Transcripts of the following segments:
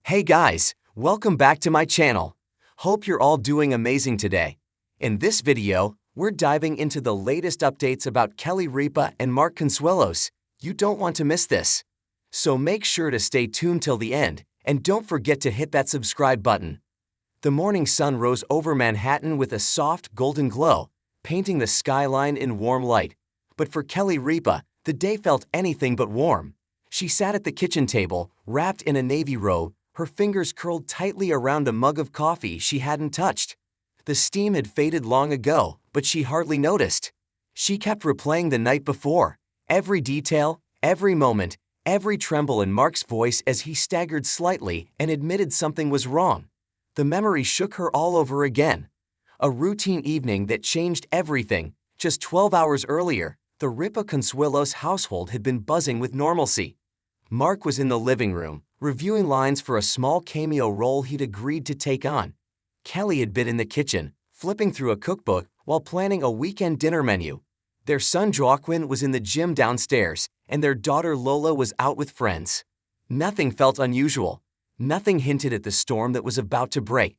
Hey guys, welcome back to my channel. Hope you're all doing amazing today. In this video, we're diving into the latest updates about Kelly Ripa and Mark Consuelos. You don't want to miss this. So make sure to stay tuned till the end, and don't forget to hit that subscribe button. The morning sun rose over Manhattan with a soft golden glow, painting the skyline in warm light. But for Kelly Ripa, the day felt anything but warm. She sat at the kitchen table, wrapped in a navy robe, her fingers curled tightly around a mug of coffee she hadn't touched. The steam had faded long ago, but she hardly noticed. She kept replaying the night before, every detail, every moment, every tremble in Mark's voice as he staggered slightly and admitted something was wrong. The memory shook her all over again. A routine evening that changed everything. Just 12 hours earlier, the Ripa Consuelos household had been buzzing with normalcy. Mark was in the living room, reviewing lines for a small cameo role he'd agreed to take on. Kelly had been in the kitchen, flipping through a cookbook while planning a weekend dinner menu. Their son Joaquin was in the gym downstairs, and their daughter Lola was out with friends. Nothing felt unusual. Nothing hinted at the storm that was about to break.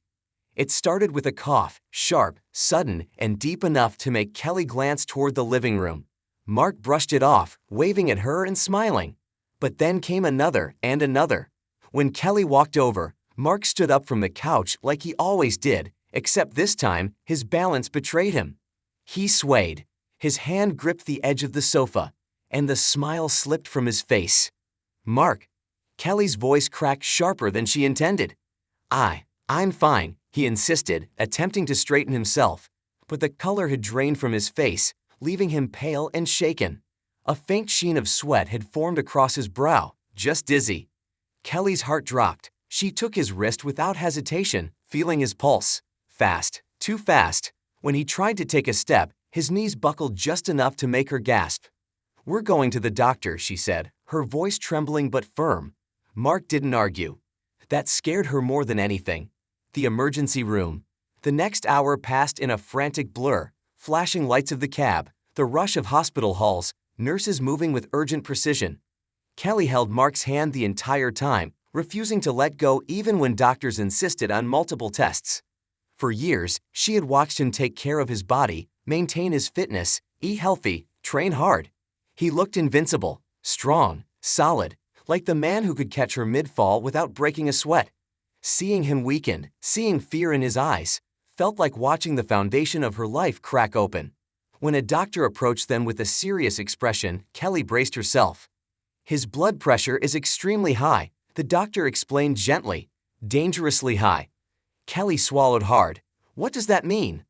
It started with a cough, sharp, sudden, and deep enough to make Kelly glance toward the living room. Mark brushed it off, waving at her and smiling. But then came another and another. When Kelly walked over, Mark stood up from the couch like he always did, except this time, his balance betrayed him. He swayed. His hand gripped the edge of the sofa, and the smile slipped from his face. "Mark." Kelly's voice cracked sharper than she intended. I'm fine," he insisted, attempting to straighten himself. But the color had drained from his face, leaving him pale and shaken. A faint sheen of sweat had formed across his brow, just dizzy. Kelly's heart dropped. She took his wrist without hesitation, feeling his pulse. Fast, too fast. When he tried to take a step, his knees buckled just enough to make her gasp. "We're going to the doctor," she said, her voice trembling but firm. Mark didn't argue. That scared her more than anything. The emergency room. The next hour passed in a frantic blur, flashing lights of the cab, the rush of hospital halls, nurses moving with urgent precision. Kelly held Mark's hand the entire time, refusing to let go even when doctors insisted on multiple tests. For years, she had watched him take care of his body, maintain his fitness, eat healthy, train hard. He looked invincible, strong, solid, like the man who could catch her mid-fall without breaking a sweat. Seeing him weaken, seeing fear in his eyes, felt like watching the foundation of her life crack open. When a doctor approached them with a serious expression, Kelly braced herself. "His blood pressure is extremely high," the doctor explained gently. "Dangerously high." Kelly swallowed hard. What does that mean?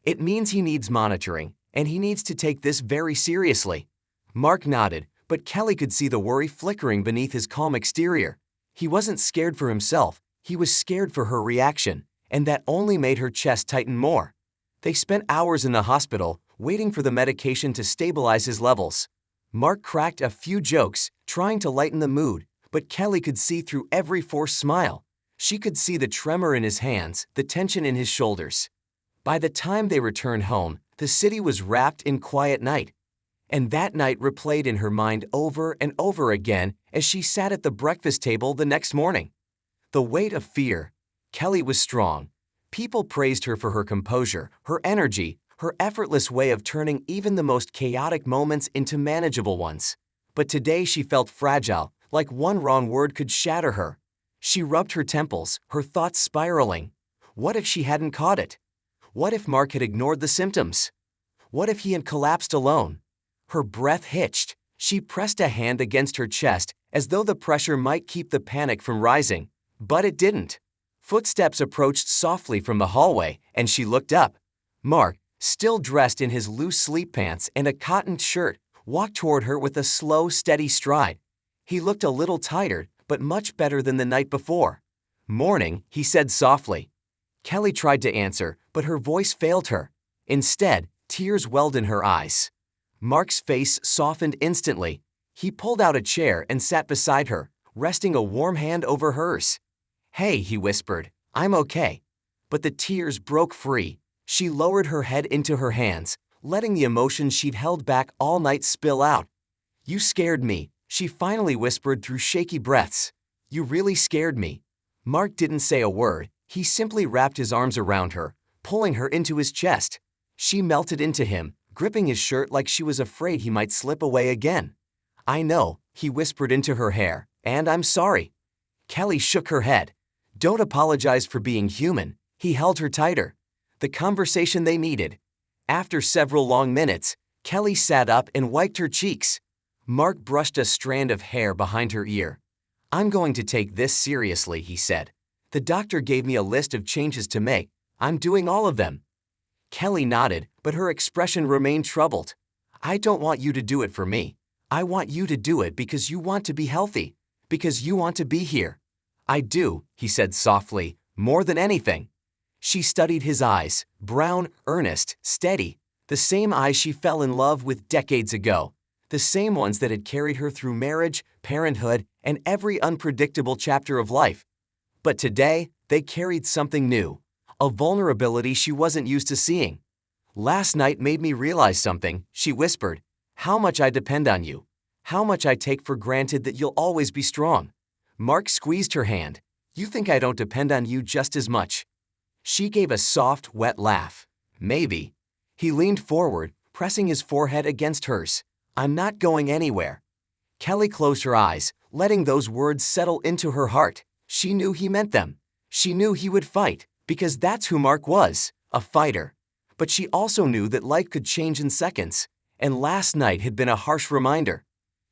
"It means he needs monitoring, and he needs to take this very seriously." Mark nodded, but Kelly could see the worry flickering beneath his calm exterior. He wasn't scared for himself, he was scared for her reaction, and that only made her chest tighten more. They spent hours in the hospital, waiting for the medication to stabilize his levels. Mark cracked a few jokes, trying to lighten the mood, but Kelly could see through every forced smile. She could see the tremor in his hands, the tension in his shoulders. By the time they returned home, the city was wrapped in quiet night. And that night replayed in her mind over and over again as she sat at the breakfast table the next morning. The weight of fear. Kelly was strong. People praised her for her composure, her energy, her effortless way of turning even the most chaotic moments into manageable ones. But today she felt fragile, like one wrong word could shatter her. She rubbed her temples, her thoughts spiraling. What if she hadn't caught it? What if Mark had ignored the symptoms? What if he had collapsed alone? Her breath hitched. She pressed a hand against her chest, as though the pressure might keep the panic from rising. But it didn't. Footsteps approached softly from the hallway, and she looked up. Mark, still dressed in his loose sleep pants and a cotton shirt, walked toward her with a slow, steady stride. He looked a little tired, but much better than the night before. "Morning," he said softly. Kelly tried to answer, but her voice failed her. Instead, tears welled in her eyes. Mark's face softened instantly. He pulled out a chair and sat beside her, resting a warm hand over hers. "Hey," he whispered, "I'm okay." But the tears broke free. She lowered her head into her hands, letting the emotions she'd held back all night spill out. "You scared me," she finally whispered through shaky breaths. "You really scared me." Mark didn't say a word, he simply wrapped his arms around her, pulling her into his chest. She melted into him, gripping his shirt like she was afraid he might slip away again. "I know," he whispered into her hair, "and I'm sorry." Kelly shook her head. "Don't apologize for being human." He held her tighter. The conversation they needed. After several long minutes, Kelly sat up and wiped her cheeks. Mark brushed a strand of hair behind her ear. "I'm going to take this seriously," he said. "The doctor gave me a list of changes to make. I'm doing all of them." Kelly nodded, but her expression remained troubled. "I don't want you to do it for me. I want you to do it because you want to be healthy, because you want to be here." "I do," he said softly, "more than anything." She studied his eyes, brown, earnest, steady, the same eyes she fell in love with decades ago, the same ones that had carried her through marriage, parenthood, and every unpredictable chapter of life. But today, they carried something new, a vulnerability she wasn't used to seeing. "Last night made me realize something," she whispered. "How much I depend on you. How much I take for granted that you'll always be strong." Mark squeezed her hand. "You think I don't depend on you just as much?" She gave a soft, wet laugh. "Maybe." He leaned forward, pressing his forehead against hers. "I'm not going anywhere." Kelly closed her eyes, letting those words settle into her heart. She knew he meant them. She knew he would fight, because that's who Mark was, a fighter. But she also knew that life could change in seconds, and last night had been a harsh reminder.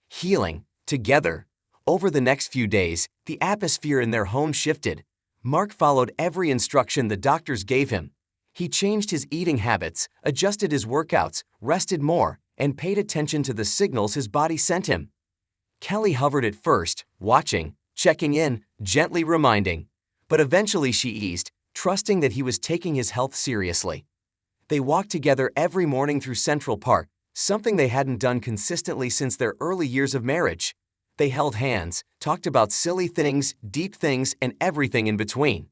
Healing, together. Over the next few days, the atmosphere in their home shifted. Mark followed every instruction the doctors gave him. He changed his eating habits, adjusted his workouts, rested more, and paid attention to the signals his body sent him. Kelly hovered at first, watching, checking in, gently reminding. But eventually she eased, trusting that he was taking his health seriously. They walked together every morning through Central Park, something they hadn't done consistently since their early years of marriage. They held hands, talked about silly things, deep things, and everything in between.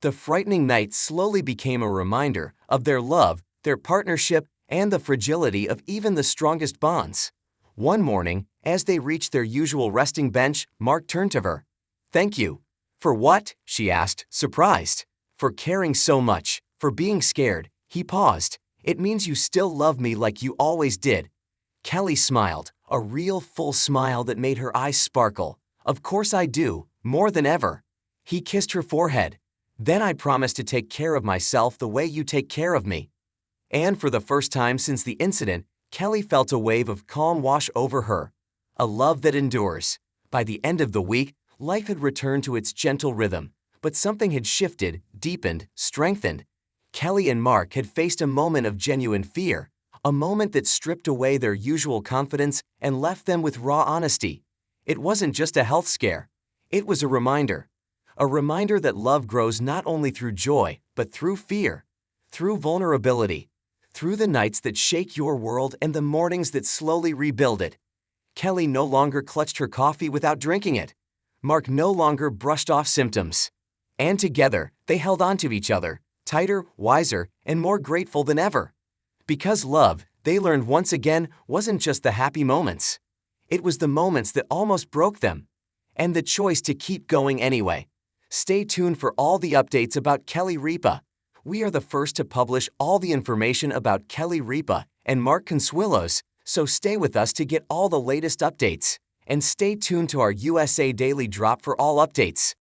The frightening night slowly became a reminder of their love, their partnership, and the fragility of even the strongest bonds. One morning, as they reached their usual resting bench, Mark turned to her. "Thank you." "For what?" she asked, surprised. "For caring so much, for being scared." He paused. "It means you still love me like you always did." Kelly smiled, a real full smile that made her eyes sparkle. "Of course I do, more than ever." He kissed her forehead. "Then I promise to take care of myself the way you take care of me." And for the first time since the incident, Kelly felt a wave of calm wash over her. A love that endures. By the end of the week, life had returned to its gentle rhythm, but something had shifted, deepened, strengthened. Kelly and Mark had faced a moment of genuine fear, a moment that stripped away their usual confidence and left them with raw honesty. It wasn't just a health scare. It was a reminder. A reminder that love grows not only through joy, but through fear, through vulnerability, through the nights that shake your world and the mornings that slowly rebuild it. Kelly no longer clutched her coffee without drinking it. Mark no longer brushed off symptoms. And together, they held on to each other, tighter, wiser, and more grateful than ever. Because love, they learned once again, wasn't just the happy moments. It was the moments that almost broke them. And the choice to keep going anyway. Stay tuned for all the updates about Kelly Ripa. We are the first to publish all the information about Kelly Ripa and Mark Consuelos, so stay with us to get all the latest updates. And stay tuned to our USA Daily Drop for all updates.